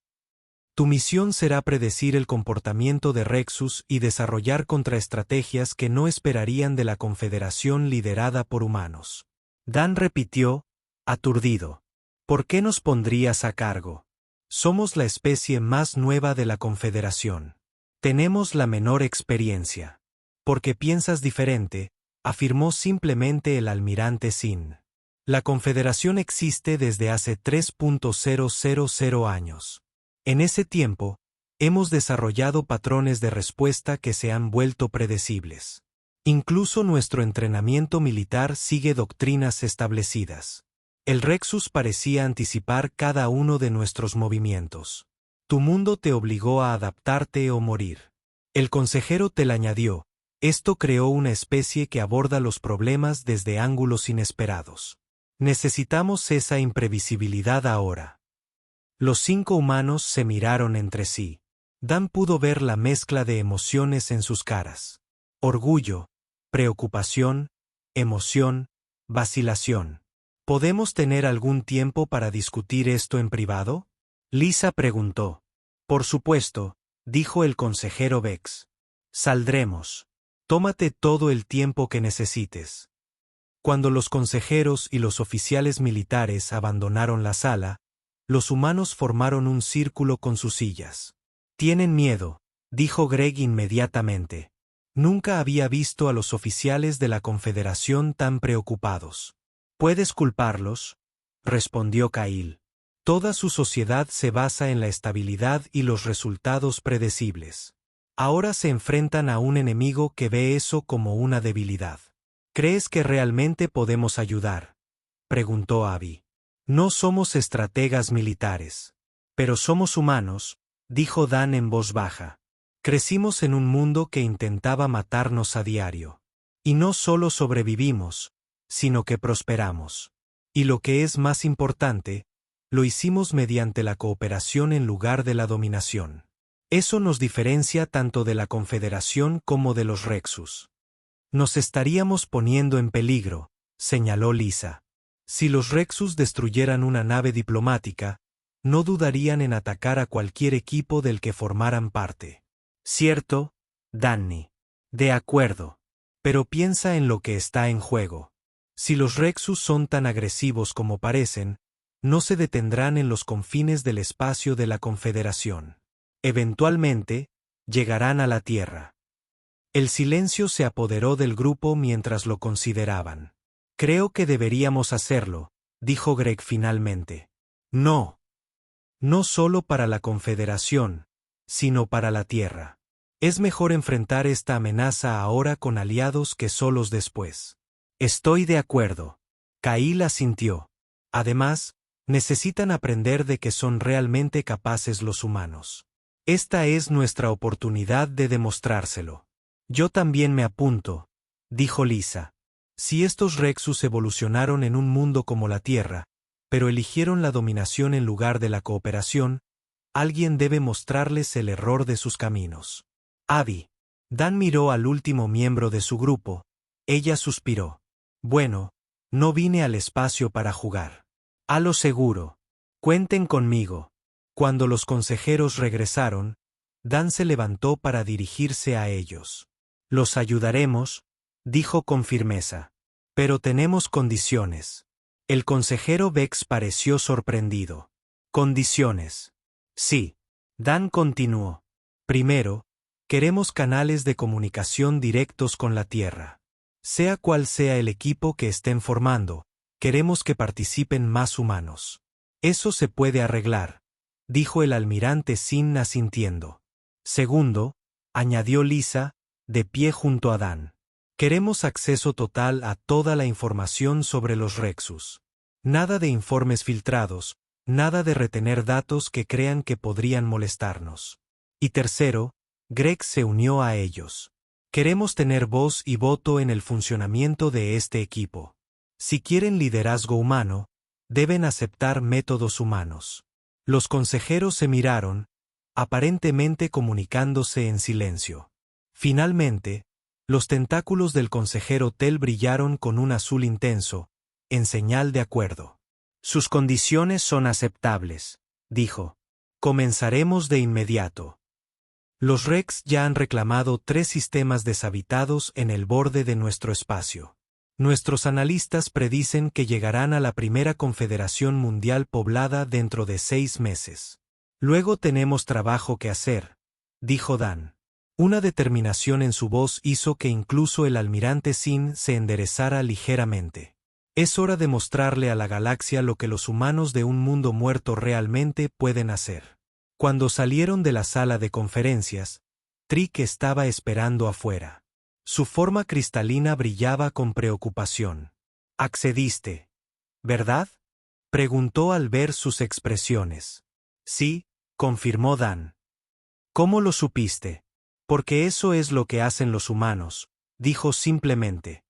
Tu misión será predecir el comportamiento de Rexus y desarrollar contraestrategias que no esperarían de la Confederación liderada por humanos. Dan repitió, aturdido. ¿Por qué nos pondrías a cargo? Somos la especie más nueva de la Confederación. Tenemos la menor experiencia. Porque piensas diferente, afirmó simplemente el almirante Sin. La Confederación existe desde hace 3.000 años. En ese tiempo, hemos desarrollado patrones de respuesta que se han vuelto predecibles. Incluso nuestro entrenamiento militar sigue doctrinas establecidas. El Rexus parecía anticipar cada uno de nuestros movimientos. Tu mundo te obligó a adaptarte o morir. El consejero te la añadió. Esto creó una especie que aborda los problemas desde ángulos inesperados. Necesitamos esa imprevisibilidad ahora. Los 5 humanos se miraron entre sí. Dan pudo ver la mezcla de emociones en sus caras. Orgullo, preocupación, emoción, vacilación. ¿Podemos tener algún tiempo para discutir esto en privado?, Lisa preguntó. Por supuesto, dijo el consejero Vex. Saldremos. Tómate todo el tiempo que necesites. Cuando los consejeros y los oficiales militares abandonaron la sala, los humanos formaron un círculo con sus sillas. Tienen miedo, dijo Greg inmediatamente. Nunca había visto a los oficiales de la Confederación tan preocupados. ¿Puedes culparlos?, respondió Kail. Toda su sociedad se basa en la estabilidad y los resultados predecibles. Ahora se enfrentan a un enemigo que ve eso como una debilidad. ¿Crees que realmente podemos ayudar?, preguntó Abby. No somos estrategas militares. Pero somos humanos, dijo Dan en voz baja. Crecimos en un mundo que intentaba matarnos a diario. Y no solo sobrevivimos, sino que prosperamos. Y lo que es más importante, lo hicimos mediante la cooperación en lugar de la dominación. Eso nos diferencia tanto de la Confederación como de los Rexus. Nos estaríamos poniendo en peligro, señaló Lisa. Si los Rexus destruyeran una nave diplomática, no dudarían en atacar a cualquier equipo del que formaran parte. ¿Cierto, Danny? De acuerdo. Pero piensa en lo que está en juego. Si los Rexus son tan agresivos como parecen, no se detendrán en los confines del espacio de la Confederación. Eventualmente, llegarán a la Tierra. El silencio se apoderó del grupo mientras lo consideraban. Creo que deberíamos hacerlo, dijo Greg finalmente. No. No solo para la Confederación, sino para la Tierra. Es mejor enfrentar esta amenaza ahora con aliados que solos después. Estoy de acuerdo. Kail asintió. Además, necesitan aprender de que son realmente capaces los humanos. Esta es nuestra oportunidad de demostrárselo. Yo también me apunto, dijo Lisa. Si estos Rexus evolucionaron en un mundo como la Tierra, pero eligieron la dominación en lugar de la cooperación, alguien debe mostrarles el error de sus caminos. Abby. Dan miró al último miembro de su grupo. Ella suspiró. Bueno, No vine al espacio para jugar. A lo seguro. Cuenten conmigo. Cuando los consejeros regresaron, Dan se levantó para dirigirse a ellos. Los ayudaremos, dijo con firmeza. Pero tenemos condiciones. El consejero Vex pareció sorprendido. ¿Condiciones? Sí. Dan continuó. Primero, queremos canales de comunicación directos con la Tierra. Sea cual sea el equipo que estén formando, queremos que participen más humanos. Eso se puede arreglar, dijo el almirante Sin asintiendo. Segundo, añadió Lisa, de pie junto a Dan. Queremos acceso total a toda la información sobre los Rexus. Nada de informes filtrados, nada de retener datos que crean que podrían molestarnos. Y tercero, Greg se unió a ellos. Queremos tener voz y voto en el funcionamiento de este equipo. Si quieren liderazgo humano, deben aceptar métodos humanos. Los consejeros se miraron, aparentemente comunicándose en silencio. Finalmente, los tentáculos del consejero Tel brillaron con un azul intenso, en señal de acuerdo. Sus condiciones son aceptables, dijo. Comenzaremos de inmediato. Los Rex ya han reclamado 3 sistemas deshabitados en el borde de nuestro espacio. Nuestros analistas predicen que llegarán a la primera Confederación Mundial poblada dentro de 6 meses. Luego tenemos trabajo que hacer, dijo Dan. Una determinación en su voz hizo que incluso el almirante Sin se enderezara ligeramente. Es hora de mostrarle a la galaxia lo que los humanos de un mundo muerto realmente pueden hacer. Cuando salieron de la sala de conferencias, Trick estaba esperando afuera. Su forma cristalina brillaba con preocupación. «Accediste, ¿verdad?», preguntó al ver sus expresiones. «Sí», confirmó Dan. «¿Cómo lo supiste?». «Porque eso es lo que hacen los humanos», dijo simplemente.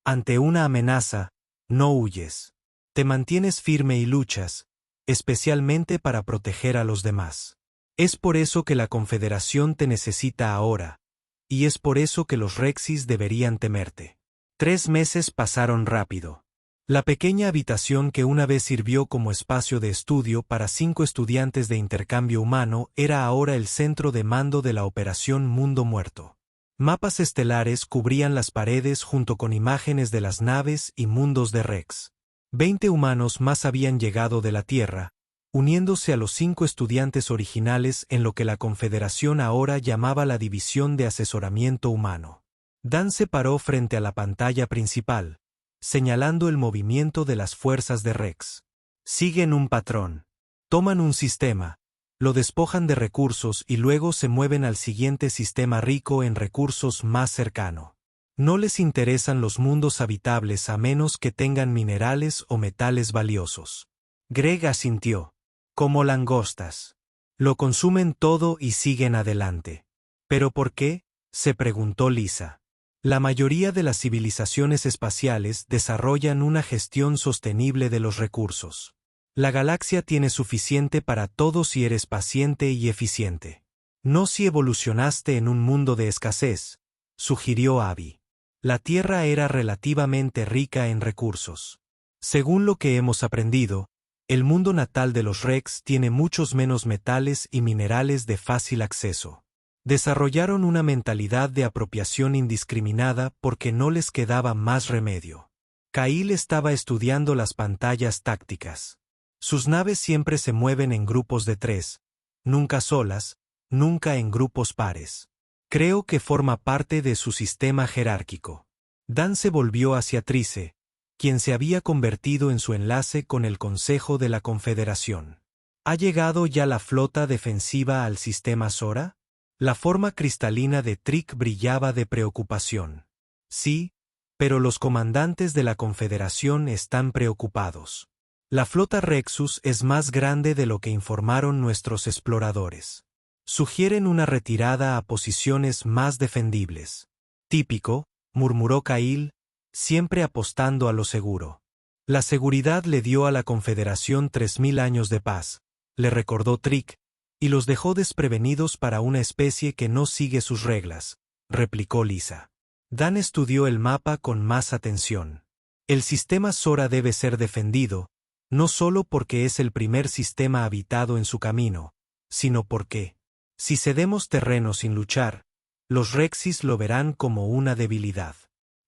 «Ante una amenaza, no huyes. Te mantienes firme y luchas, especialmente para proteger a los demás. Es por eso que la Confederación te necesita ahora, y es por eso que los Rexis deberían temerte». 3 meses pasaron rápido. La pequeña habitación que una vez sirvió como espacio de estudio para 5 estudiantes de intercambio humano era ahora el centro de mando de la Operación Mundo Muerto. Mapas estelares cubrían las paredes junto con imágenes de las naves y mundos de Rex. 20 humanos más habían llegado de la Tierra, uniéndose a los 5 estudiantes originales en lo que la Confederación ahora llamaba la División de Asesoramiento Humano. Dan se paró frente a la pantalla principal, señalando el movimiento de las fuerzas de Rex. Siguen un patrón. Toman un sistema, lo despojan de recursos y luego se mueven al siguiente sistema rico en recursos más cercano. No les interesan los mundos habitables a menos que tengan minerales o metales valiosos. Greg asintió. Como langostas. Lo consumen todo y siguen adelante. ¿Pero por qué?, se preguntó Lisa. La mayoría de las civilizaciones espaciales desarrollan una gestión sostenible de los recursos. La galaxia tiene suficiente para todos si eres paciente y eficiente. No si evolucionaste en un mundo de escasez, sugirió Abby. La Tierra era relativamente rica en recursos. Según lo que hemos aprendido, el mundo natal de los Rex tiene muchos menos metales y minerales de fácil acceso. Desarrollaron una mentalidad de apropiación indiscriminada porque no les quedaba más remedio. Kyle estaba estudiando las pantallas tácticas. Sus naves siempre se mueven en grupos de 3, nunca solas, nunca en grupos pares. Creo que forma parte de su sistema jerárquico. Dan se volvió hacia Trice, quien se había convertido en su enlace con el Consejo de la Confederación. ¿Ha llegado ya la flota defensiva al sistema Sora? La forma cristalina de Trick brillaba de preocupación. Sí, pero los comandantes de la Confederación están preocupados. La flota Rexus es más grande de lo que informaron nuestros exploradores. Sugieren una retirada a posiciones más defendibles. Típico, murmuró Kyle, siempre apostando a lo seguro. La seguridad le dio a la Confederación 3000 años de paz, le recordó Trick, y los dejó desprevenidos para una especie que no sigue sus reglas, replicó Lisa. Dan estudió el mapa con más atención. El sistema Sora debe ser defendido, no solo porque es el primer sistema habitado en su camino, sino porque, si cedemos terreno sin luchar, los Rexys lo verán como una debilidad.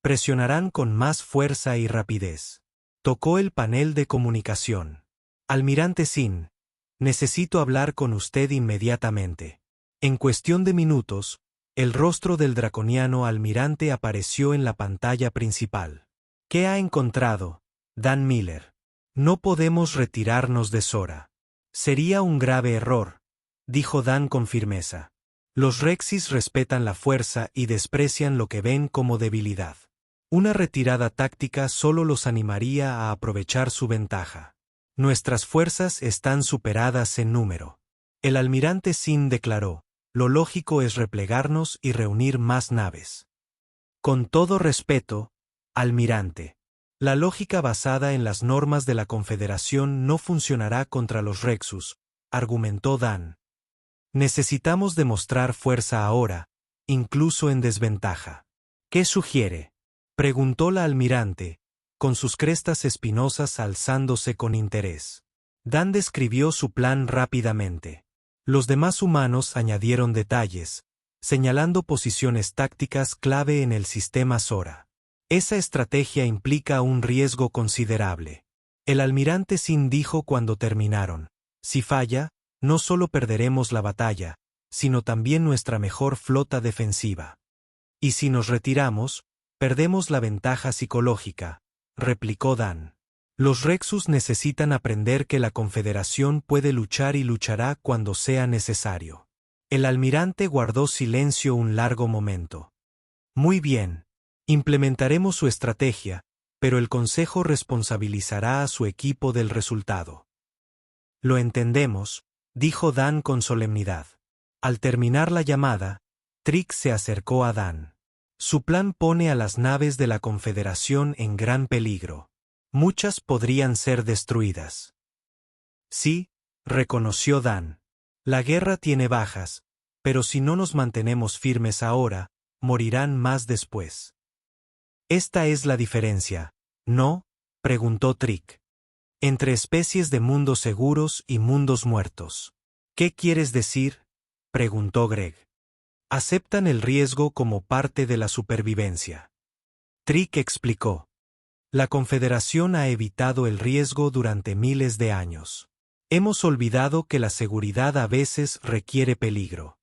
Presionarán con más fuerza y rapidez. Tocó el panel de comunicación. Almirante Sin, necesito hablar con usted inmediatamente. En cuestión de minutos, el rostro del draconiano almirante apareció en la pantalla principal. ¿Qué ha encontrado, Dan Miller? No podemos retirarnos de Sora. Sería un grave error, dijo Dan con firmeza. Los Rexys respetan la fuerza y desprecian lo que ven como debilidad. Una retirada táctica solo los animaría a aprovechar su ventaja. Nuestras fuerzas están superadas en número. El almirante Sin declaró, lo lógico es replegarnos y reunir más naves. Con todo respeto, almirante. La lógica basada en las normas de la Confederación no funcionará contra los Rexus, argumentó Dan. Necesitamos demostrar fuerza ahora, incluso en desventaja. ¿Qué sugiere?, preguntó la almirante, con sus crestas espinosas alzándose con interés. Dan describió su plan rápidamente. Los demás humanos añadieron detalles, señalando posiciones tácticas clave en el sistema Sora. Esa estrategia implica un riesgo considerable. El almirante Sin dijo cuando terminaron, si falla, no solo perderemos la batalla, sino también nuestra mejor flota defensiva. Y si nos retiramos, perdemos la ventaja psicológica, replicó Dan. Los Rexus necesitan aprender que la Confederación puede luchar y luchará cuando sea necesario. El almirante guardó silencio un largo momento. Muy bien. Implementaremos su estrategia, pero el Consejo responsabilizará a su equipo del resultado. Lo entendemos, dijo Dan con solemnidad. Al terminar la llamada, Trick se acercó a Dan. Su plan pone a las naves de la Confederación en gran peligro. Muchas podrían ser destruidas. Sí, reconoció Dan. La guerra tiene bajas, pero si no nos mantenemos firmes ahora, morirán más después. Esta es la diferencia, ¿no?, preguntó Trick. Entre especies de mundos seguros y mundos muertos. ¿Qué quieres decir?, preguntó Greg. Aceptan el riesgo como parte de la supervivencia. Trick explicó. La Confederación ha evitado el riesgo durante miles de años. Hemos olvidado que la seguridad a veces requiere peligro.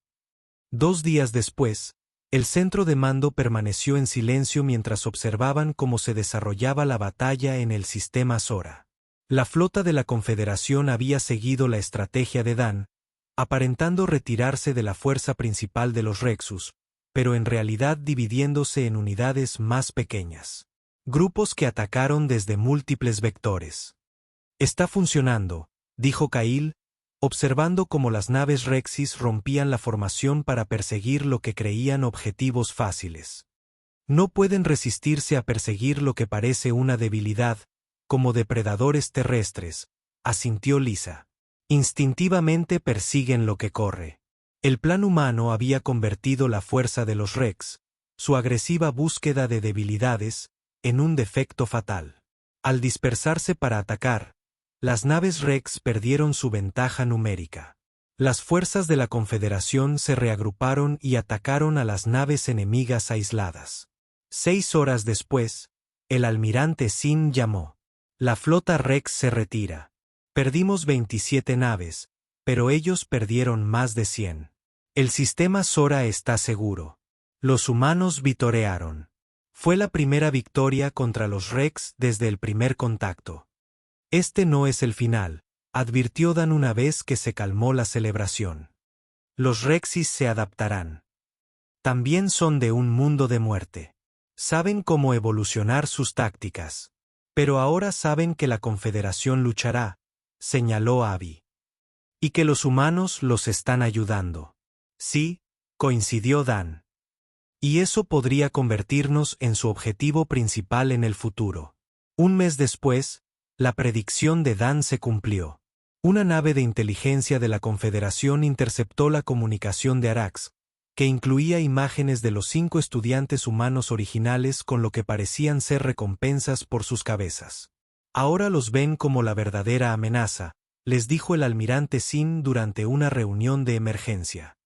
2 días después, el centro de mando permaneció en silencio mientras observaban cómo se desarrollaba la batalla en el sistema Sora. La flota de la Confederación había seguido la estrategia de Dan, aparentando retirarse de la fuerza principal de los Rexus, pero en realidad dividiéndose en unidades más pequeñas. Grupos que atacaron desde múltiples vectores. Está funcionando, dijo Kail, observando cómo las naves Rexys rompían la formación para perseguir lo que creían objetivos fáciles. No pueden resistirse a perseguir lo que parece una debilidad, como depredadores terrestres, asintió Lisa. Instintivamente persiguen lo que corre. El plan humano había convertido la fuerza de los Rex, su agresiva búsqueda de debilidades, en un defecto fatal. Al dispersarse para atacar, las naves Rex perdieron su ventaja numérica. Las fuerzas de la Confederación se reagruparon y atacaron a las naves enemigas aisladas. 6 horas después, el almirante Sin llamó. La flota Rex se retira. Perdimos 27 naves, pero ellos perdieron más de 100. El sistema Sora está seguro. Los humanos vitorearon. Fue la primera victoria contra los Rex desde el primer contacto. Este no es el final, advirtió Dan una vez que se calmó la celebración. Los Rexys se adaptarán. También son de un mundo de muerte. Saben cómo evolucionar sus tácticas. Pero ahora saben que la Confederación luchará, señaló Abby. Y que los humanos los están ayudando. Sí, coincidió Dan. Y eso podría convertirnos en su objetivo principal en el futuro. Un mes después, la predicción de Dan se cumplió. Una nave de inteligencia de la Confederación interceptó la comunicación de Arax, que incluía imágenes de los 5 estudiantes humanos originales con lo que parecían ser recompensas por sus cabezas. Ahora los ven como la verdadera amenaza, les dijo el almirante Sin durante una reunión de emergencia.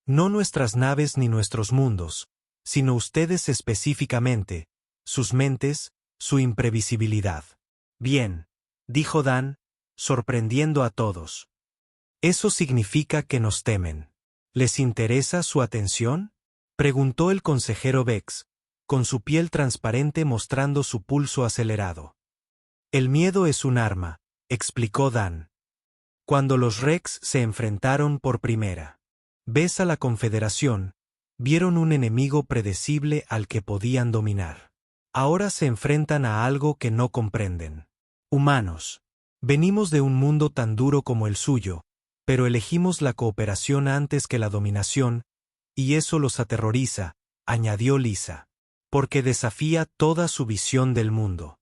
No nuestras naves ni nuestros mundos, sino ustedes específicamente, sus mentes, su imprevisibilidad. Bien, dijo Dan, sorprendiendo a todos. ¿Eso significa que nos temen? ¿Les interesa su atención?, preguntó el consejero Vex, con su piel transparente mostrando su pulso acelerado. El miedo es un arma, explicó Dan. Cuando los Rex se enfrentaron por primera vez a la Confederación, vieron un enemigo predecible al que podían dominar. Ahora se enfrentan a algo que no comprenden. Humanos. Venimos de un mundo tan duro como el suyo, pero elegimos la cooperación antes que la dominación, y eso los aterroriza, añadió Lisa, porque desafía toda su visión del mundo.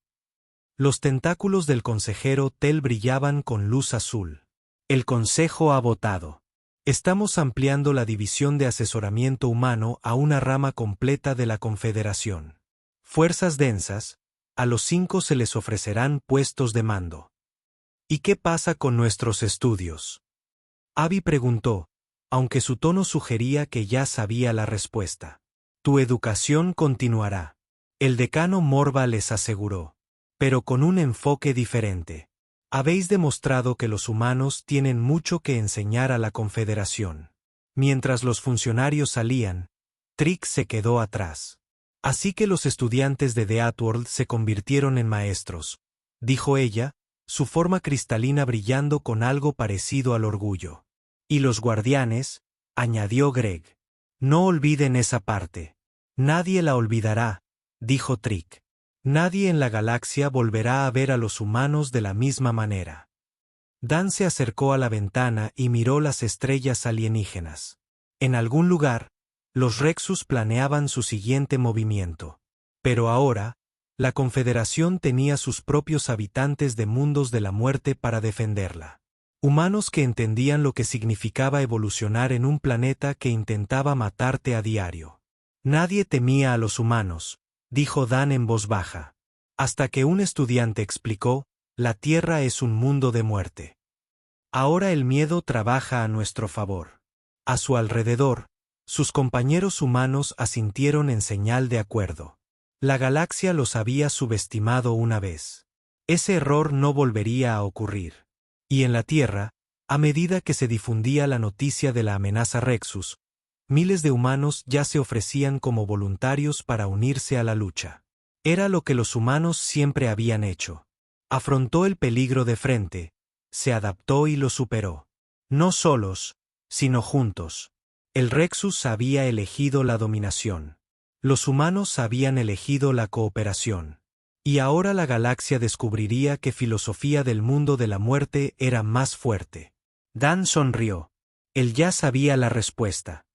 Los tentáculos del consejero Tel brillaban con luz azul. El Consejo ha votado. Estamos ampliando la división de asesoramiento humano a una rama completa de la Confederación. Fuerzas densas, a los 5 se les ofrecerán puestos de mando. ¿Y qué pasa con nuestros estudios?, Abby preguntó, aunque su tono sugería que ya sabía la respuesta. Tu educación continuará. El decano Morva les aseguró. Pero con un enfoque diferente. Habéis demostrado que los humanos tienen mucho que enseñar a la Confederación. Mientras los funcionarios salían, Trick se quedó atrás. Así que los estudiantes de The Outworld se convirtieron en maestros, dijo ella, su forma cristalina brillando con algo parecido al orgullo. Y los guardianes, añadió Greg. No olviden esa parte. Nadie la olvidará, dijo Trick. Nadie en la galaxia volverá a ver a los humanos de la misma manera. Dan se acercó a la ventana y miró las estrellas alienígenas. En algún lugar, los Rexus planeaban su siguiente movimiento. Pero ahora, la Confederación tenía sus propios habitantes de mundos de la muerte para defenderla. Humanos que entendían lo que significaba evolucionar en un planeta que intentaba matarte a diario. Nadie temía a los humanos, dijo Dan en voz baja. Hasta que un estudiante explicó, la Tierra es un mundo de muerte. Ahora el miedo trabaja a nuestro favor. A su alrededor, sus compañeros humanos asintieron en señal de acuerdo. La galaxia los había subestimado una vez. Ese error no volvería a ocurrir. Y en la Tierra, a medida que se difundía la noticia de la amenaza Rexus, miles de humanos ya se ofrecían como voluntarios para unirse a la lucha. Era lo que los humanos siempre habían hecho. Afrontó el peligro de frente, se adaptó y lo superó. No solos, sino juntos. El Rexus había elegido la dominación. Los humanos habían elegido la cooperación. Y ahora la galaxia descubriría qué filosofía del mundo de la muerte era más fuerte. Dan sonrió. Él ya sabía la respuesta.